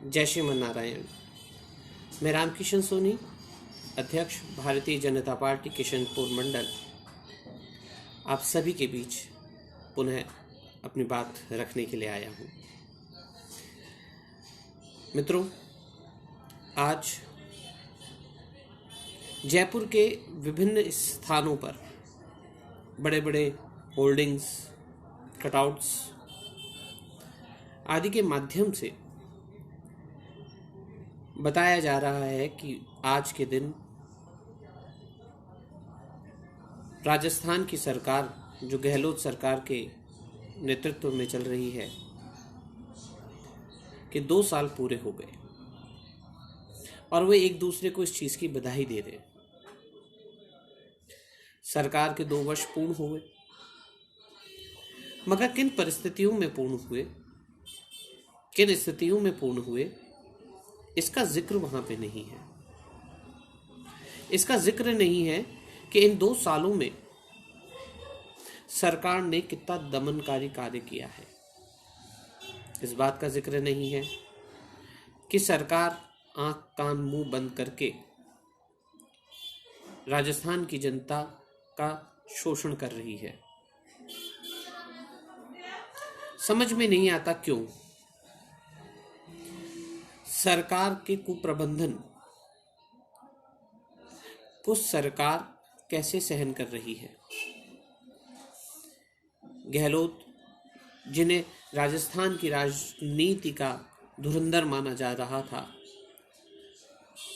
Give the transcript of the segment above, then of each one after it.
जय श्रीमन नारायण। मैं रामकिशन सोनी, अध्यक्ष भारतीय जनता पार्टी किशनपुर मंडल, आप सभी के बीच पुनः अपनी बात रखने के लिए आया हूँ। मित्रों, आज जयपुर के विभिन्न स्थानों पर बड़े बड़े होर्डिंग्स, कटआउट्स आदि के माध्यम से बताया जा रहा है कि आज के दिन राजस्थान की सरकार, जो गहलोत सरकार के नेतृत्व में चल रही है, कि 2 साल पूरे हो गए और वे एक दूसरे को इस चीज की बधाई दे रहे हैं। सरकार के 2 वर्ष पूर्ण हुए, मगर किन परिस्थितियों में पूर्ण हुए, किन स्थितियों में पूर्ण हुए, इसका जिक्र वहां पे नहीं है। इसका जिक्र नहीं है कि इन 2 सालों में सरकार ने कितना दमनकारी कार्य किया है। इस बात का जिक्र नहीं है कि सरकार आंख कान मुंह बंद करके राजस्थान की जनता का शोषण कर रही है। समझ में नहीं आता क्यों सरकार के कुप्रबंधन को सरकार कैसे सहन कर रही है। गहलोत, जिन्हें राजस्थान की राजनीति का धुरंधर माना जा रहा था,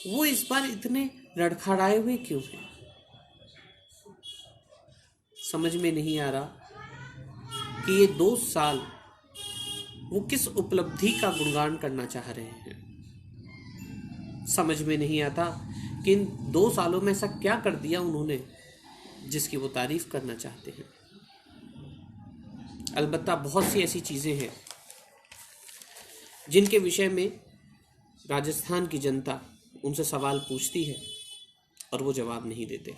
वो इस बार इतने लड़खड़ाए हुए क्यों हैं? समझ में नहीं आ रहा कि ये 2 साल वो किस उपलब्धि का गुणगान करना चाह रहे हैं। समझ में नहीं आता कि इन 2 सालों में ऐसा क्या कर दिया उन्होंने जिसकी वो तारीफ करना चाहते हैं। अलबत्ता बहुत सी ऐसी चीजें हैं जिनके विषय में राजस्थान की जनता उनसे सवाल पूछती है और वो जवाब नहीं देते।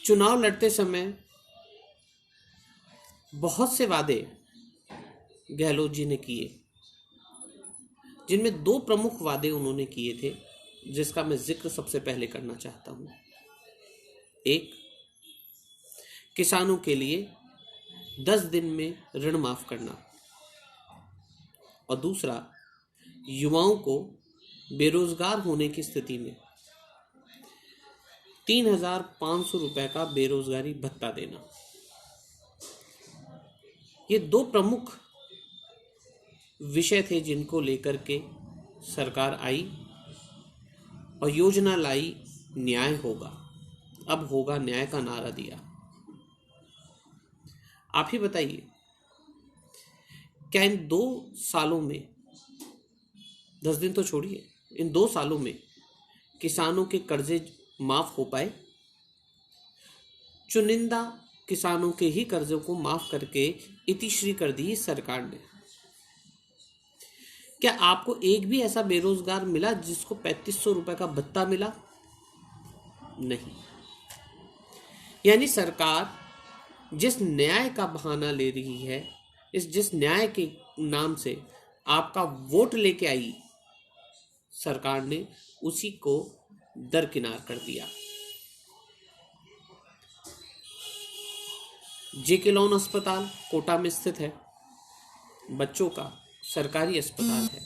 चुनाव लड़ते समय बहुत से वादे गहलोत जी ने किए, जिनमें 2 प्रमुख वादे उन्होंने किए थे, जिसका मैं जिक्र सबसे पहले करना चाहता हूं। एक, किसानों के लिए 10 दिन में ऋण माफ करना, और दूसरा, युवाओं को बेरोजगार होने की स्थिति में 3,500 रुपए का बेरोजगारी भत्ता देना। ये 2 प्रमुख विषय थे जिनको लेकर के सरकार आई और योजना लाई, न्याय होगा, अब होगा न्याय का नारा दिया। आप ही बताइए, क्या इन 2 सालों में, 10 दिन तो छोड़िए, इन 2 सालों में किसानों के कर्जे माफ हो पाए? चुनिंदा किसानों के ही कर्जों को माफ करके इतिश्री कर दी सरकार ने। क्या आपको एक भी ऐसा बेरोजगार मिला जिसको 3500 रुपए का भत्ता मिला? नहीं। यानी सरकार जिस न्याय का बहाना ले रही है, जिस न्याय के नाम से आपका वोट लेके आई, सरकार ने उसी को दरकिनार कर दिया। जेके लॉन अस्पताल कोटा में स्थित है, बच्चों का सरकारी अस्पताल है।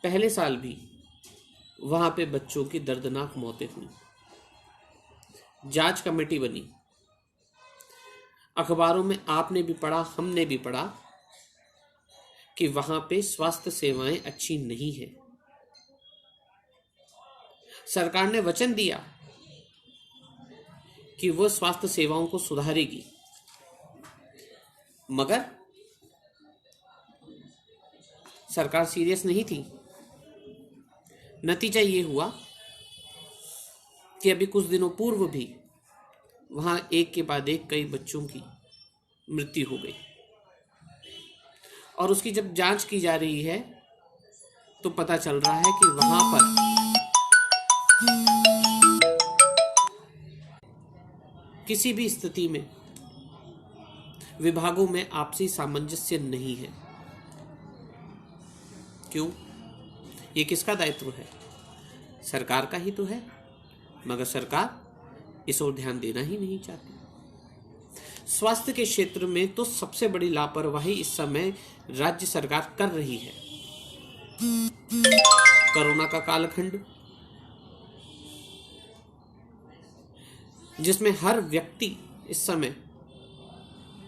पहले साल भी वहां पे बच्चों की दर्दनाक मौतें हुई। जांच कमेटी बनी, अखबारों में आपने भी पढ़ा, हमने भी पढ़ा कि वहां पे स्वास्थ्य सेवाएं अच्छी नहीं है। सरकार ने वचन दिया कि वह स्वास्थ्य सेवाओं को सुधारेगी, मगर सरकार सीरियस नहीं थी। नतीजा ये हुआ कि अभी कुछ दिनों पूर्व भी वहां एक के बाद एक कई बच्चों की मृत्यु हो गई, और उसकी जब जांच की जा रही है तो पता चल रहा है कि वहां पर किसी भी स्थिति में विभागों में आपसी सामंजस्य नहीं है। क्यों? ये किसका दायित्व है? सरकार का ही तो है, मगर सरकार इस ओर ध्यान देना ही नहीं चाहती। स्वास्थ्य के क्षेत्र में तो सबसे बड़ी लापरवाही इस समय राज्य सरकार कर रही है। कोरोना का कालखंड, जिसमें हर व्यक्ति इस समय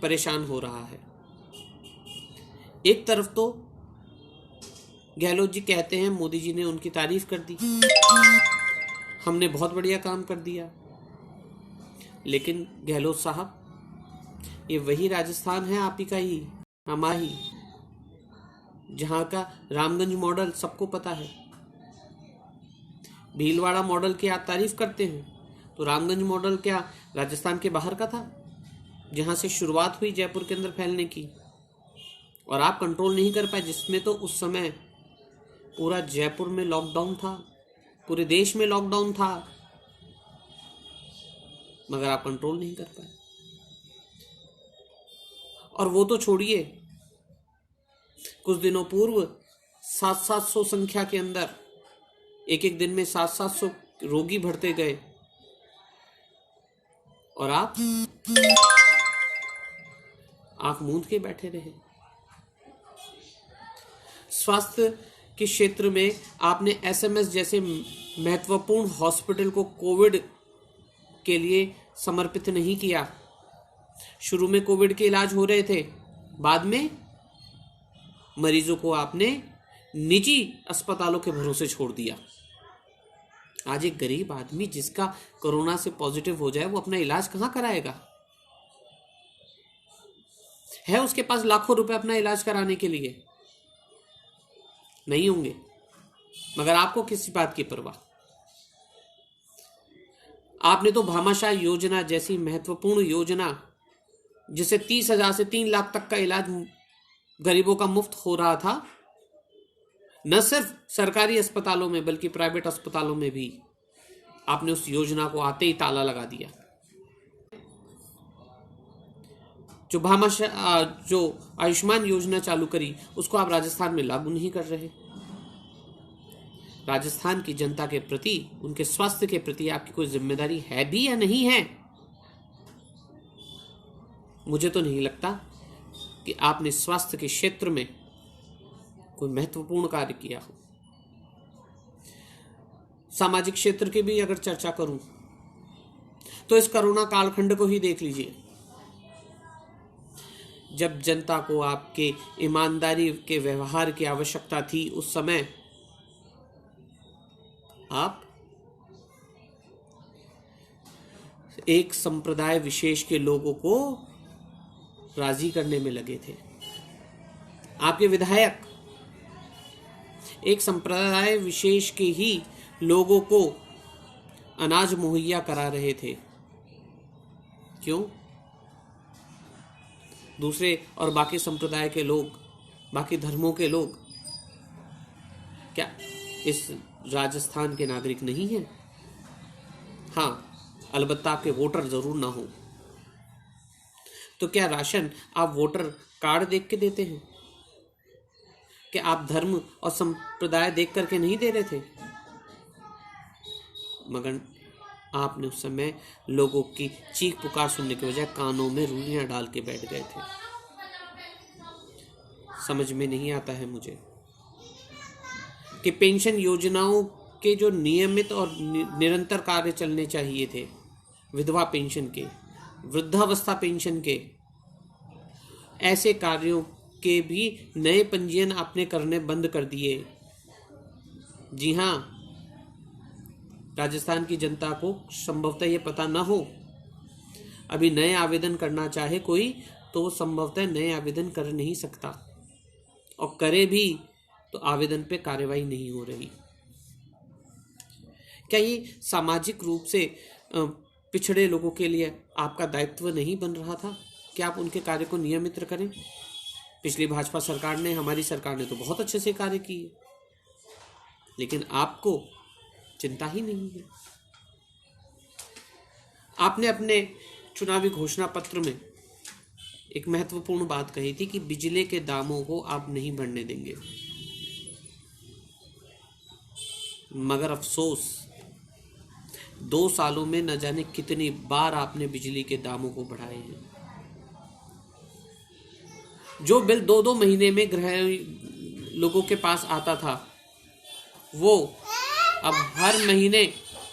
परेशान हो रहा है। एक तरफ तो गहलोत जी कहते हैं मोदी जी ने उनकी तारीफ कर दी, हमने बहुत बढ़िया काम कर दिया, लेकिन गहलोत साहब, ये वही राजस्थान है आप ही का ही, हमारा ही, जहां का रामगंज मॉडल सबको पता है। भीलवाड़ा मॉडल की आप तारीफ करते हैं, तो रामगंज मॉडल क्या राजस्थान के बाहर का था, जहां से शुरुआत हुई जयपुर के अंदर फैलने की, और आप कंट्रोल नहीं कर पाए, जिसमें तो उस समय पूरा जयपुर में लॉकडाउन था, पूरे देश में लॉकडाउन था, मगर आप कंट्रोल नहीं कर पाए। और वो तो छोड़िए, कुछ दिनों पूर्व 700 संख्या के अंदर एक एक दिन में 700 रोगी बढ़ते गए, और आप आंख मूंद के बैठे रहे। स्वास्थ्य के क्षेत्र में आपने एसएमएस जैसे महत्वपूर्ण हॉस्पिटल को कोविड के लिए समर्पित नहीं किया। शुरू में कोविड के इलाज हो रहे थे, बाद में मरीजों को आपने निजी अस्पतालों के भरोसे छोड़ दिया। आज एक गरीब आदमी जिसका कोरोना से पॉजिटिव हो जाए, वो अपना इलाज कहां कराएगा? है उसके पास लाखों रुपए अपना इलाज कराने के लिए? नहीं होंगे, मगर आपको किसी बात की परवाह? आपने तो भामाशाह योजना जैसी महत्वपूर्ण योजना, जिसे 30,000 से 3 लाख तक का इलाज गरीबों का मुफ्त हो रहा था, न सिर्फ सरकारी अस्पतालों में बल्कि प्राइवेट अस्पतालों में भी आपने उस योजना को आते ही ताला लगा दिया। जो आयुष्मान योजना चालू करी, उसको आप राजस्थान में लागू नहीं कर रहे। राजस्थान की जनता के प्रति, उनके स्वास्थ्य के प्रति आपकी कोई जिम्मेदारी है भी या नहीं है? मुझे तो नहीं लगता कि आपने स्वास्थ्य के क्षेत्र में कोई महत्वपूर्ण कार्य किया हो। सामाजिक क्षेत्र की भी अगर चर्चा करूं, तो इस कोरोना कालखंड को ही देख लीजिए। जब जनता को आपके ईमानदारी के व्यवहार की आवश्यकता थी, उस समय आप एक संप्रदाय विशेष के लोगों को राजी करने में लगे थे। आपके विधायक एक संप्रदाय विशेष के ही लोगों को अनाज मुहैया करा रहे थे। क्यों? दूसरे और बाकी संप्रदाय के लोग, बाकी धर्मों के लोग क्या इस राजस्थान के नागरिक नहीं हैं? हाँ, अलबत्ता आपके वोटर जरूर ना हो। तो क्या राशन आप वोटर कार्ड देख के देते हैं? क्या आप धर्म और संप्रदाय देख करके नहीं दे रहे थे? मगर आपने उस समय लोगों की चीख पुकार सुनने के बजाय कानों में रुइयां डाल के बैठ गए थे। समझ में नहीं आता है मुझे कि पेंशन योजनाओं के जो नियमित और निरंतर कार्य चलने चाहिए थे, विधवा पेंशन के, वृद्धावस्था पेंशन के, ऐसे कार्यों के भी नए पंजीयन आपने करने बंद कर दिए। जी हाँ, राजस्थान की जनता को संभवतः ये पता ना हो, अभी नए आवेदन करना चाहे कोई तो संभवतः नए आवेदन कर नहीं सकता, और करे भी तो आवेदन पे कार्यवाही नहीं हो रही। क्या ये सामाजिक रूप से पिछड़े लोगों के लिए आपका दायित्व नहीं बन रहा था कि आप उनके कार्य को नियमित करें? पिछली भाजपा सरकार ने, हमारी सरकार ने तो बहुत अच्छे से कार्य किए, लेकिन आपको चिंता ही नहीं है। आपने अपने चुनावी घोषणा पत्र में एक महत्वपूर्ण बात कही थी कि बिजली के दामों को आप नहीं बढ़ने देंगे, मगर अफसोस 2 सालों में न जाने कितनी बार आपने बिजली के दामों को बढ़ाए हैं। जो बिल 2-2 महीने में लोगों के पास आता था, वो अब हर महीने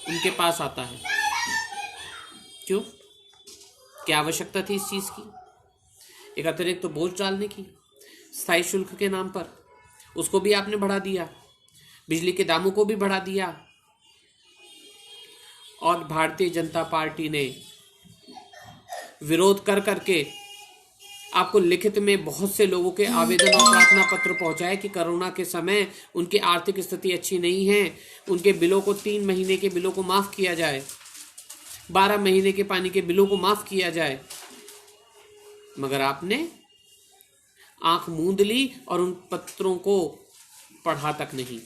उनके पास आता है। क्यों? क्या आवश्यकता थी इस चीज की? एक अतिरिक्त तो बोझ डालने की स्थायी शुल्क के नाम पर, उसको भी आपने बढ़ा दिया, बिजली के दामों को भी बढ़ा दिया। और भारतीय जनता पार्टी ने विरोध कर करके आपको लिखित में बहुत से लोगों के आवेदन और प्रार्थना पत्र पहुंचाए कि कोरोना के समय उनकी आर्थिक स्थिति अच्छी नहीं है, उनके बिलों को 3 महीने के बिलों को माफ किया जाए, 12 महीने के पानी के बिलों को माफ किया जाए। मगर आपने आंख मूंद ली और उन पत्रों को पढ़ा तक नहीं।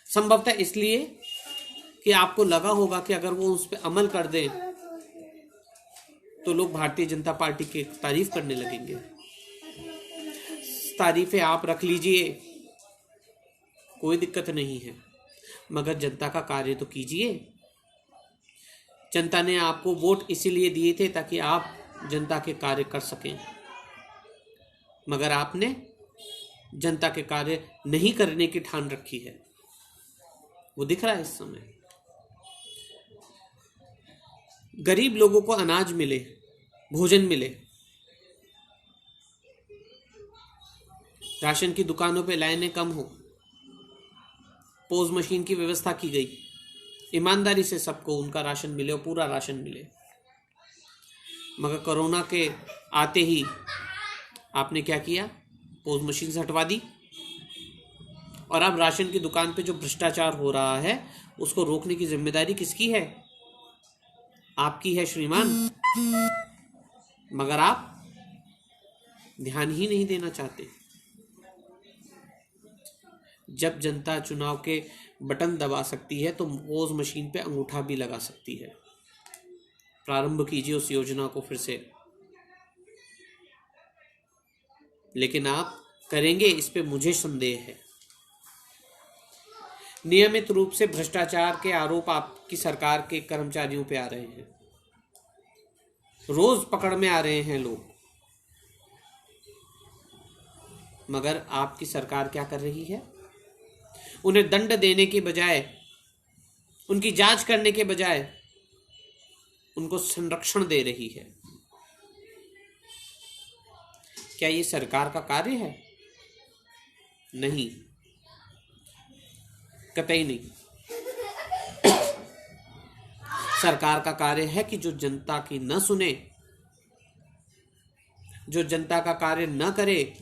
संभवतः इसलिए कि आपको लगा होगा कि अगर वो उस पर अमल कर दें तो लोग भारतीय जनता पार्टी की तारीफ करने लगेंगे। तारीफें आप रख लीजिए, कोई दिक्कत नहीं है, मगर जनता का कार्य तो कीजिए। जनता ने आपको वोट इसीलिए दिए थे ताकि आप जनता के कार्य कर सकें, मगर आपने जनता के कार्य नहीं करने की ठान रखी है। वो दिख रहा है इस समय। गरीब लोगों को अनाज मिले, भोजन मिले, राशन की दुकानों पे लाइनें कम हो, पोज मशीन की व्यवस्था की गई, ईमानदारी से सबको उनका राशन मिले और पूरा राशन मिले। मगर कोरोना के आते ही आपने क्या किया? पोज मशीन से हटवा दी। और अब राशन की दुकान पे जो भ्रष्टाचार हो रहा है उसको रोकने की जिम्मेदारी किसकी है? आपकी है श्रीमान। मगर आप ध्यान ही नहीं देना चाहते। जब जनता चुनाव के बटन दबा सकती है तो पोज मशीन पे अंगूठा भी लगा सकती है। प्रारंभ कीजिए उस योजना को फिर से, लेकिन आप करेंगे इस पे मुझे संदेह है। नियमित रूप से भ्रष्टाचार के आरोप आपकी सरकार के कर्मचारियों पे आ रहे हैं, रोज पकड़ में आ रहे हैं लोग, मगर आपकी सरकार क्या कर रही है? उन्हें दंड देने के बजाय, उनकी जांच करने के बजाय उनको संरक्षण दे रही है। क्या ये सरकार का कार्य है? नहीं, कतई नहीं। सरकार का कार्य है कि जो जनता की न सुने, जो जनता का कार्य न करे,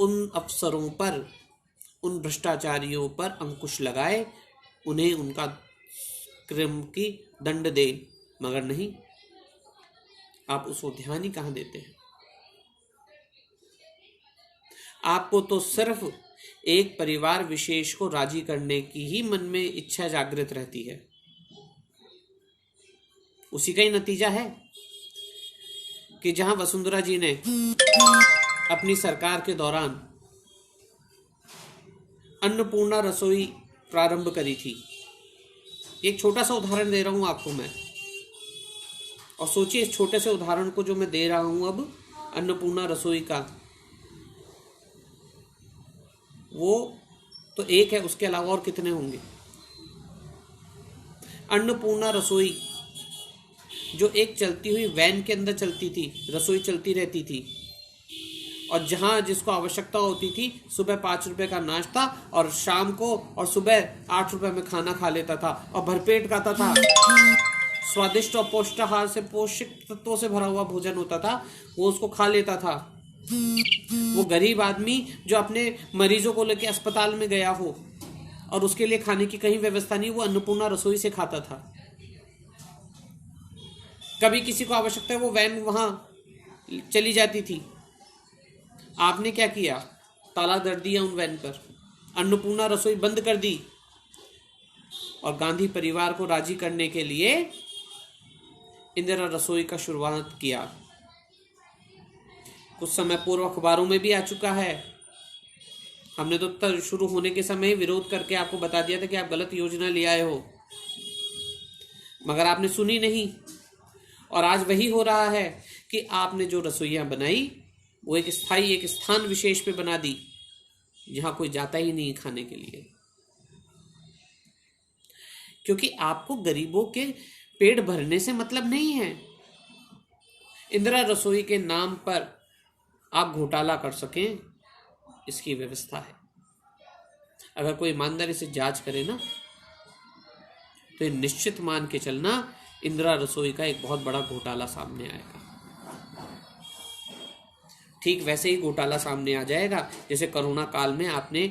उन अफसरों पर, उन भ्रष्टाचारियों पर अंकुश लगाए, उन्हें उनका क्रिम की दंड दे। मगर नहीं, आप उसको ध्यान ही कहां देते हैं। आपको तो सिर्फ एक परिवार विशेष को राजी करने की ही मन में इच्छा जागृत रहती है। उसी का ही नतीजा है कि जहां वसुंधरा जी ने अपनी सरकार के दौरान अन्नपूर्णा रसोई प्रारंभ करी थी। एक छोटा सा उदाहरण दे रहा हूं आपको मैं, और सोचिए इस छोटे से उदाहरण को जो मैं दे रहा हूं अब अन्नपूर्णा रसोई का, वो तो एक है, उसके अलावा और कितने होंगे। अन्नपूर्णा रसोई जो एक चलती हुई वैन के अंदर चलती थी, रसोई चलती रहती थी, और जहां जिसको आवश्यकता होती थी सुबह 5 रुपए का नाश्ता और शाम को और सुबह 8 रुपए में खाना खा लेता था और भरपेट खाता था। स्वादिष्ट और पौष्टिकाहार से पोषक तत्वों से भरा हुआ भोजन होता था, वो उसको खा लेता था। वो गरीब आदमी जो अपने मरीजों को लेकर अस्पताल में गया हो और उसके लिए खाने की कहीं व्यवस्था नहीं, वो अन्नपूर्णा रसोई से खाता था। कभी किसी को आवश्यकता है वो वैन वहां चली जाती थी, आपने क्या किया? ताला दर दिया उन वैन पर, अन्नपूर्णा रसोई बंद कर दी, और गांधी परिवार को राजी करने के लिए इंदिरा रसोई का शुरुआत किया। कुछ समय पूर्व अखबारों में भी आ चुका है। हमने तो शुरू होने के समय विरोध करके आपको बता दिया था कि आप गलत योजना ले आए हो, मगर आपने सुनी नहीं। और आज वही हो रहा है कि आपने जो रसोइयां बनाई वो एक स्थायी, एक स्थान विशेष पे बना दी जहां कोई जाता ही नहीं खाने के लिए, क्योंकि आपको गरीबों के पेट भरने से मतलब नहीं है। इंदिरा रसोई के नाम पर आप घोटाला कर सकें, इसकी व्यवस्था है। अगर कोई ईमानदारी से जांच करे ना, तो ये निश्चित मान के चलना, इंदिरा रसोई का एक बहुत बड़ा घोटाला सामने आएगा। ठीक वैसे ही घोटाला सामने आ जाएगा जैसे कोरोना काल में आपने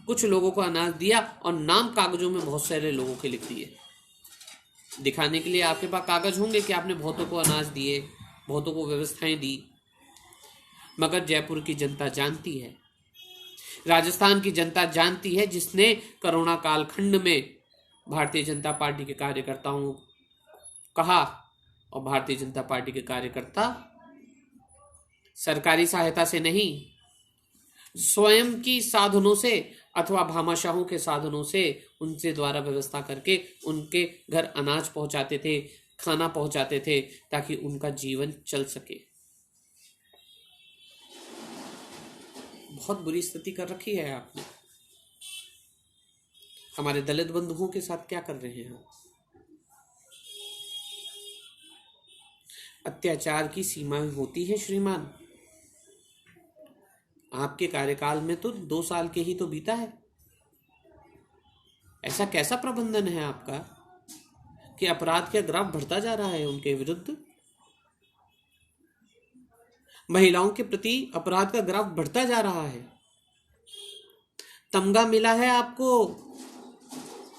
कुछ लोगों को अनाज दिया और नाम कागजों में बहुत सारे लोगों के लिख दिए, दिखाने के लिए आपके पास कागज होंगे कि आपने बहुतों को अनाज दिए, बहुतों को व्यवस्थाएं दी। मगर जयपुर की जनता जानती है, राजस्थान की जनता जानती है, जिसने कोरोना कालखंड में भारतीय जनता पार्टी के कार्यकर्ताओं कहा, और भारतीय जनता पार्टी के कार्यकर्ता सरकारी सहायता से नहीं, स्वयं की साधनों से अथवा भामाशाहों के साधनों से उनसे द्वारा व्यवस्था करके उनके घर अनाज पहुंचाते थे, खाना पहुंचाते थे, ताकि उनका जीवन चल सके। बहुत बुरी स्थिति कर रखी है आपने। हमारे दलित बंधुओं के साथ क्या कर रहे हैं? अत्याचार की सीमाएं होती है श्रीमान। आपके कार्यकाल में तो 2 साल के ही तो बीता है। ऐसा कैसा प्रबंधन है आपका कि अपराध का ग्राफ बढ़ता जा रहा है उनके विरुद्ध? महिलाओं के प्रति अपराध का ग्राफ बढ़ता जा रहा है। तमगा मिला है आपको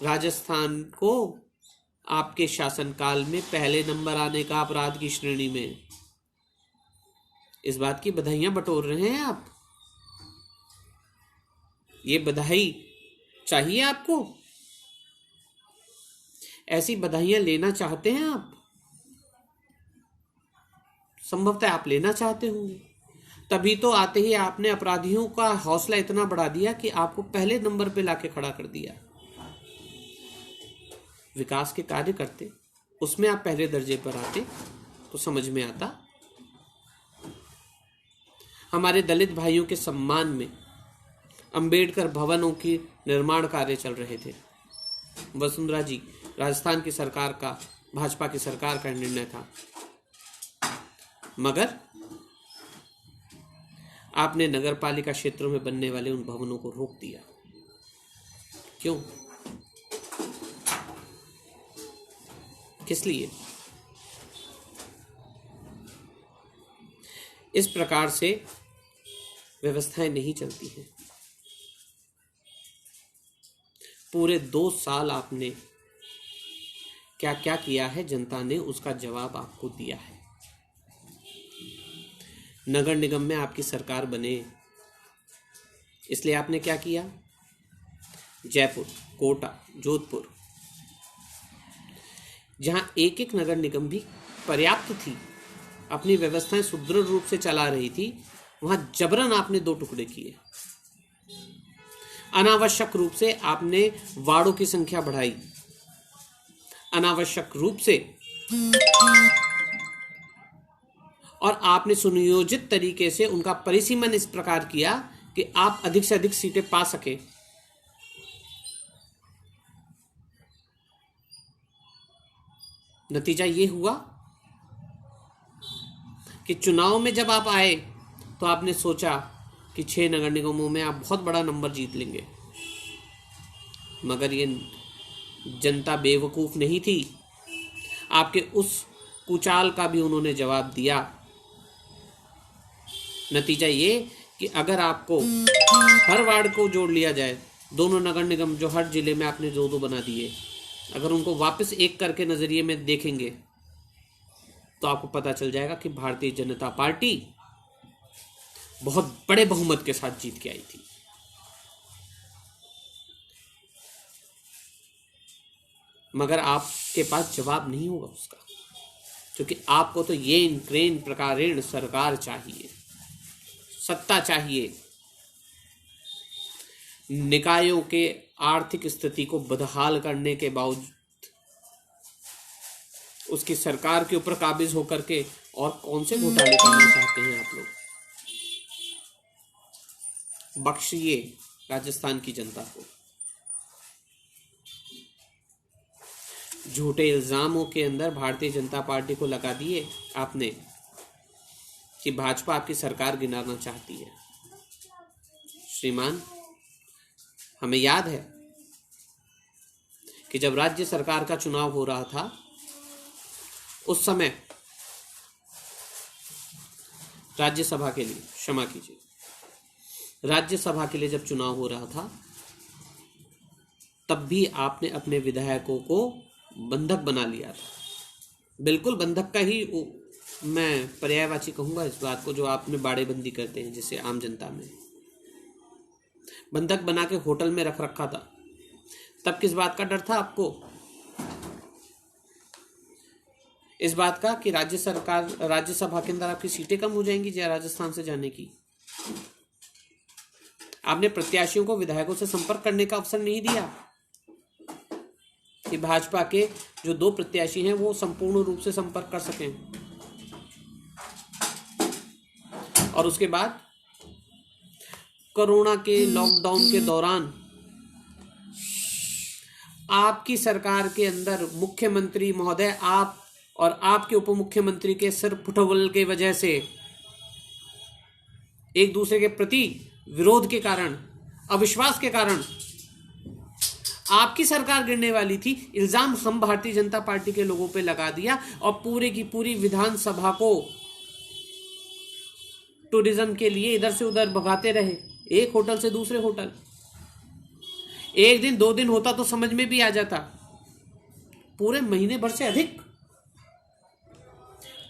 राजस्थान को आपके शासनकाल में पहले नंबर आने का अपराध की श्रेणी में। इस बात की बधाइयां बटोर रहे हैं आप। ये बधाई चाहिए आपको? ऐसी बधाइयां लेना चाहते हैं आप? संभवतः आप लेना चाहते होंगे, तभी तो आते ही आपने अपराधियों का हौसला इतना बढ़ा दिया कि आपको पहले नंबर पे लाके खड़ा कर दिया। विकास के कार्य करते, उसमें आप पहले दर्जे पर आते तो समझ में आता। हमारे दलित भाइयों के सम्मान में अंबेडकर भवनों की निर्माण कार्य चल रहे थे। वसुंधरा जी, राजस्थान की सरकार का, भाजपा की सरकार का निर्णय था, मगर आपने नगरपालिका क्षेत्रों में बनने वाले उन भवनों को रोक दिया। क्यों? किस लिए? इस प्रकार से व्यवस्थाएं नहीं चलती हैं। पूरे 2 साल आपने क्या क्या किया है, जनता ने उसका जवाब आपको दिया है। नगर निगम में आपकी सरकार बने, इसलिए आपने क्या किया? जयपुर, कोटा, जोधपुर, जहां एक एक नगर निगम भी पर्याप्त थी, अपनी व्यवस्थाएं सुदृढ़ रूप से चला रही थी, वहां जबरन आपने 2 टुकड़े किए। अनावश्यक रूप से आपने वार्डों की संख्या बढ़ाई, अनावश्यक रूप से, और आपने सुनियोजित तरीके से उनका परिसीमन इस प्रकार किया कि आप अधिक से अधिक सीटें पा सके। नतीजा ये हुआ कि चुनाव में जब आप आए तो आपने सोचा कि 6 नगर निगमों में आप बहुत बड़ा नंबर जीत लेंगे, मगर ये जनता बेवकूफ नहीं थी। आपके उस कुचाल का भी उन्होंने जवाब दिया। नतीजा ये कि अगर आपको हर वार्ड को जोड़ लिया जाए, दोनों नगर निगम जो हर जिले में आपने 2-2 बना दिए, अगर उनको वापस एक करके नजरिए में देखेंगे तो आपको पता चल जाएगा कि भारतीय जनता पार्टी बहुत बड़े बहुमत के साथ जीत के आई थी। मगर आपके पास जवाब नहीं होगा उसका। क्योंकि आपको तो येन क्रेन प्रकारेण सरकार चाहिए, सत्ता चाहिए, निकायों के आर्थिक स्थिति को बदहाल करने के बावजूद उसकी सरकार के ऊपर काबिज होकर के और कौन से घोटाले करना चाहते हैं आप लोग? बख्शिए राजस्थान की जनता को। झूठे इल्जामों के अंदर भारतीय जनता पार्टी को लगा दिए आपने कि भाजपा आपकी सरकार गिराना चाहती है। श्रीमान, हमें याद है कि जब राज्य सरकार का चुनाव हो रहा था उस समय राज्यसभा के लिए, क्षमा कीजिए, राज्यसभा के लिए जब चुनाव हो रहा था तब भी आपने अपने विधायकों को बंधक बना लिया था। बिल्कुल बंधक का ही मैं पर्यायवाची कहूंगा इस बात को, जो आपने बाड़ेबंदी करते हैं जिसे आम जनता में बंधक बना के होटल में रख रखा था। तब किस बात का डर था आपको? इस बात का कि राज्यसभा के अंदर आपकी सीटें कम हो जाएंगी राजस्थान से जाने की। आपने प्रत्याशियों को विधायकों से संपर्क करने का अवसर नहीं दिया कि भाजपा के जो 2 प्रत्याशी हैं वो संपूर्ण रूप से संपर्क कर सकें। और उसके बाद कोरोना के लॉकडाउन के दौरान आपकी सरकार के अंदर मुख्यमंत्री महोदय, आप और आपके उप मुख्यमंत्री के सिर फुटबल के वजह से एक दूसरे के प्रति विरोध के कारण, अविश्वास के कारण आपकी सरकार गिरने वाली थी। इल्जाम हम भारतीय जनता पार्टी के लोगों पे लगा दिया और पूरे की पूरी विधानसभा को टूरिज्म के लिए इधर से उधर भगाते रहे, एक होटल से दूसरे होटल। एक दिन 2 दिन होता तो समझ में भी आ जाता, पूरे महीने भर से अधिक।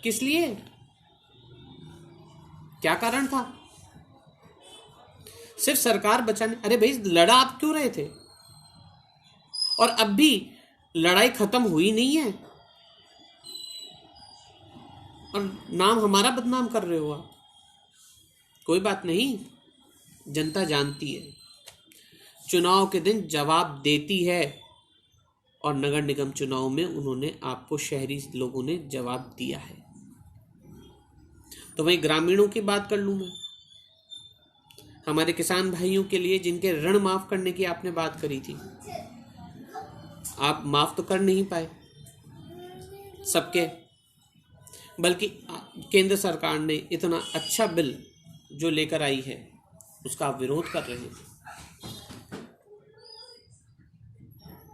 किस लिए? क्या कारण था? सिर्फ सरकार बचाने। अरे भाई, लड़ा आप क्यों रहे थे? और अब भी लड़ाई खत्म हुई नहीं है और नाम हमारा बदनाम कर रहे हो आप। कोई बात नहीं, जनता जानती है, चुनाव के दिन जवाब देती है। और नगर निगम चुनाव में उन्होंने आपको, शहरी लोगों ने जवाब दिया है। तो वहीं ग्रामीणों की बात कर लूं मैं, हमारे किसान भाइयों के लिए जिनके ऋण माफ करने की आपने बात करी थी, आप माफ तो कर नहीं पाए सबके, बल्कि केंद्र सरकार ने इतना अच्छा बिल जो लेकर आई है उसका आप विरोध कर रहे हैं।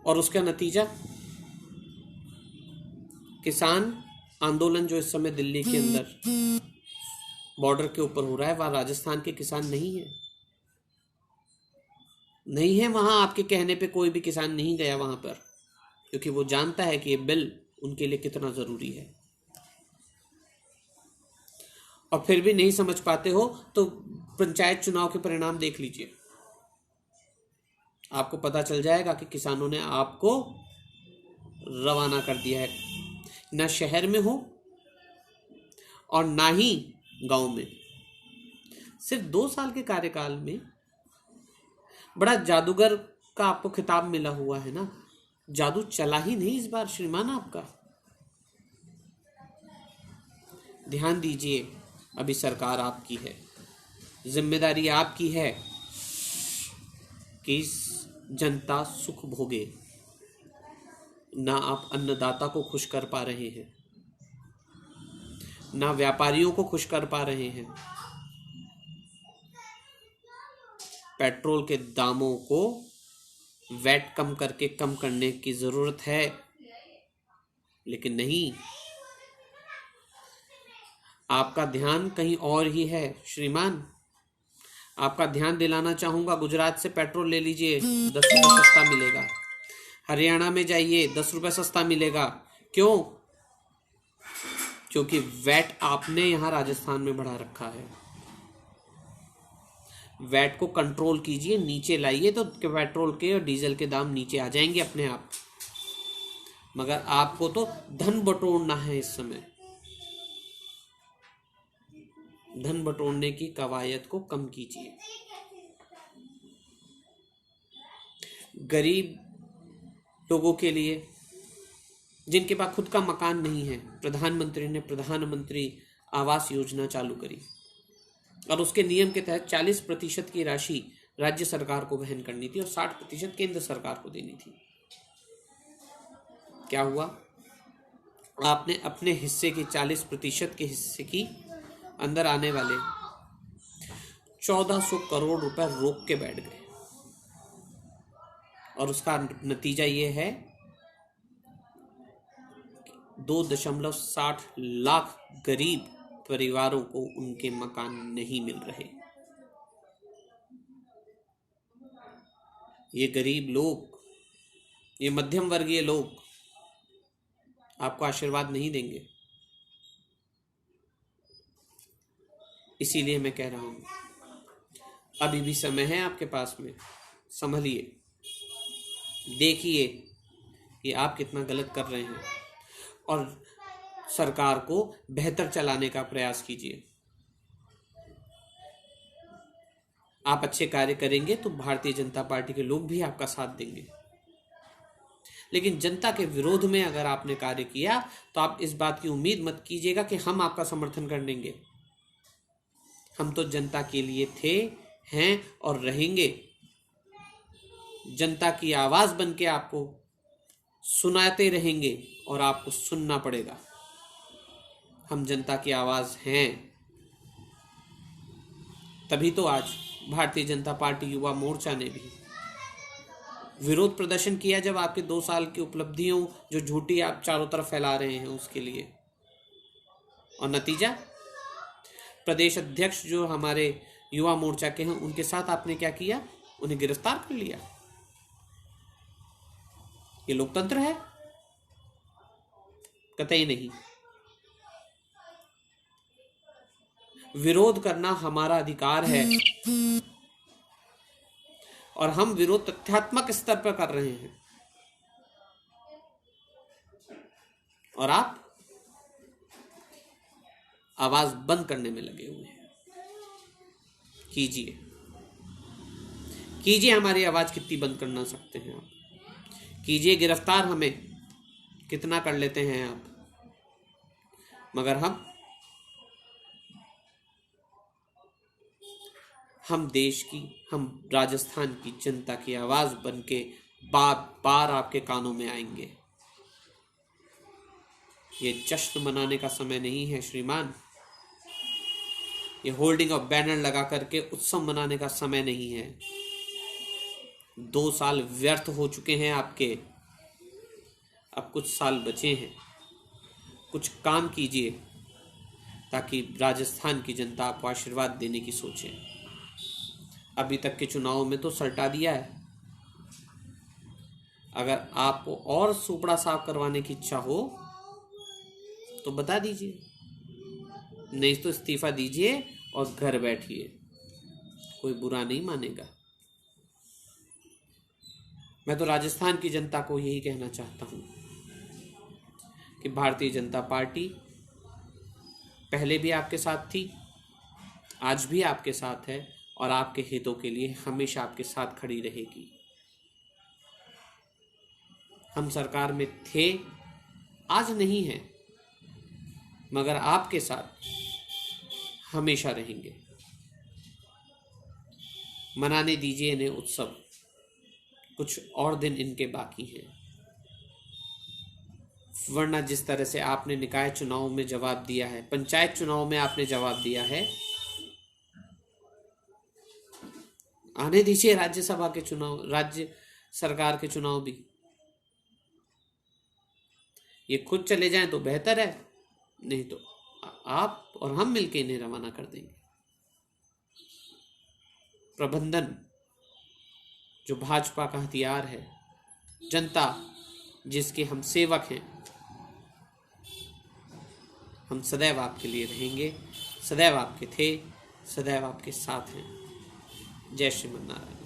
और उसका नतीजा, किसान आंदोलन जो इस समय दिल्ली के अंदर बॉर्डर के ऊपर हो रहा है, वहां राजस्थान के किसान नहीं है वहां। आपके कहने पे कोई भी किसान नहीं गया वहां पर, क्योंकि वो जानता है कि ये बिल उनके लिए कितना जरूरी है। और फिर भी नहीं समझ पाते हो तो पंचायत चुनाव के परिणाम देख लीजिए, आपको पता चल जाएगा कि किसानों ने आपको रवाना कर दिया है। ना शहर में हो और ना ही गांव में। सिर्फ 2 साल के कार्यकाल में बड़ा जादूगर का आपको खिताब मिला हुआ है ना। जादू चला ही नहीं इस बार श्रीमान आपका। ध्यान दीजिए, अभी सरकार आपकी है, जिम्मेदारी आपकी है कि जनता सुख भोगे। ना आप अन्नदाता को खुश कर पा रहे हैं, ना व्यापारियों को खुश कर पा रहे हैं। पेट्रोल के दामों को वैट कम करने की जरूरत है, लेकिन नहीं, आपका ध्यान कहीं और ही है श्रीमान। आपका ध्यान दिलाना चाहूंगा, गुजरात से पेट्रोल ले लीजिए, 10 रुपये सस्ता मिलेगा। हरियाणा में जाइए, 10 रुपये सस्ता मिलेगा। क्यों? क्योंकि वैट आपने यहां राजस्थान में बढ़ा रखा है। वैट को कंट्रोल कीजिए, नीचे लाइए तो पेट्रोल के और डीजल के दाम नीचे आ जाएंगे अपने आप। मगर आपको तो धन बटोरना है इस समय। धन बटोरने की कवायद को कम कीजिए। गरीब लोगों के लिए जिनके पास खुद का मकान नहीं है, प्रधानमंत्री ने प्रधानमंत्री आवास योजना चालू करी और उसके नियम के तहत 40% की राशि राज्य सरकार को वहन करनी थी और 60% केंद्र सरकार को देनी थी। क्या हुआ? आपने अपने हिस्से की 40% के हिस्से की अंदर आने वाले 1400 करोड़ रुपए रोक के बैठ गए और उसका नतीजा ये है 2.60 लाख गरीब परिवारों को उनके मकान नहीं मिल रहे। ये गरीब लोग, ये मध्यम वर्गीय लोग आपको आशीर्वाद नहीं देंगे। इसीलिए मैं कह रहा हूं, अभी भी समय है आपके पास में, संभलिए, देखिए कि आप कितना गलत कर रहे हैं और सरकार को बेहतर चलाने का प्रयास कीजिए। आप अच्छे कार्य करेंगे तो भारतीय जनता पार्टी के लोग भी आपका साथ देंगे, लेकिन जनता के विरोध में अगर आपने कार्य किया तो आप इस बात की उम्मीद मत कीजिएगा कि हम आपका समर्थन कर लेंगे। हम तो जनता के लिए थे, हैं और रहेंगे। जनता की आवाज बन के आपको सुनाते रहेंगे और आपको सुनना पड़ेगा। हम जनता की आवाज हैं। तभी तो आज भारतीय जनता पार्टी युवा मोर्चा ने भी विरोध प्रदर्शन किया, जब आपके 2 साल की उपलब्धियों जो झूठी आप चारों तरफ फैला रहे हैं उसके लिए। और नतीजा, प्रदेश अध्यक्ष जो हमारे युवा मोर्चा के हैं उनके साथ आपने क्या किया? उन्हें गिरफ्तार कर लिया। ये लोकतंत्र है? कतई नहीं। विरोध करना हमारा अधिकार है और हम विरोध तथ्यात्मक स्तर पर कर रहे हैं और आप आवाज बंद करने में लगे हुए हैं। कीजिए, कीजिए, हमारी आवाज कितनी बंद करना सकते हैं आप? कीजिए, गिरफ्तार हमें कितना कर लेते हैं आप, मगर हम देश की, हम राजस्थान की जनता की आवाज बन के बार बार आपके कानों में आएंगे। ये जश्न मनाने का समय नहीं है श्रीमान, ये होल्डिंग और बैनर लगा करके उत्सव मनाने का समय नहीं है। 2 साल व्यर्थ हो चुके हैं आपके, अब कुछ साल बचे हैं। कुछ काम कीजिए ताकि राजस्थान की जनता आपको आशीर्वाद देने की सोचे। अभी तक के चुनावों में तो सल्टा दिया है। अगर आपको और सुपड़ा साफ करवाने की इच्छा हो तो बता दीजिए, नहीं तो इस्तीफा दीजिए और घर बैठिए, कोई बुरा नहीं मानेगा। मैं तो राजस्थान की जनता को यही कहना चाहता हूं कि भारतीय जनता पार्टी पहले भी आपके साथ थी, आज भी आपके साथ है और आपके हितों के लिए हमेशा आपके साथ खड़ी रहेगी। हम सरकार में थे, आज नहीं है, मगर आपके साथ हमेशा रहेंगे। मनाने दीजिए इन्हें उत्सव, कुछ और दिन इनके बाकी हैं, वरना जिस तरह से आपने निकाय चुनाव में जवाब दिया है, पंचायत चुनाव में आपने जवाब दिया है, आने दीजिए राज्यसभा के चुनाव, राज्य सरकार के चुनाव भी। ये खुद चले जाएं तो बेहतर है, नहीं तो आप और हम मिलकर इन्हें रवाना कर देंगे। प्रबंधन जो भाजपा का हथियार है, जनता जिसके हम सेवक हैं, हम सदैव आपके लिए रहेंगे, सदैव आपके थे, सदैव आपके साथ हैं। जय श्रीमन नारायण।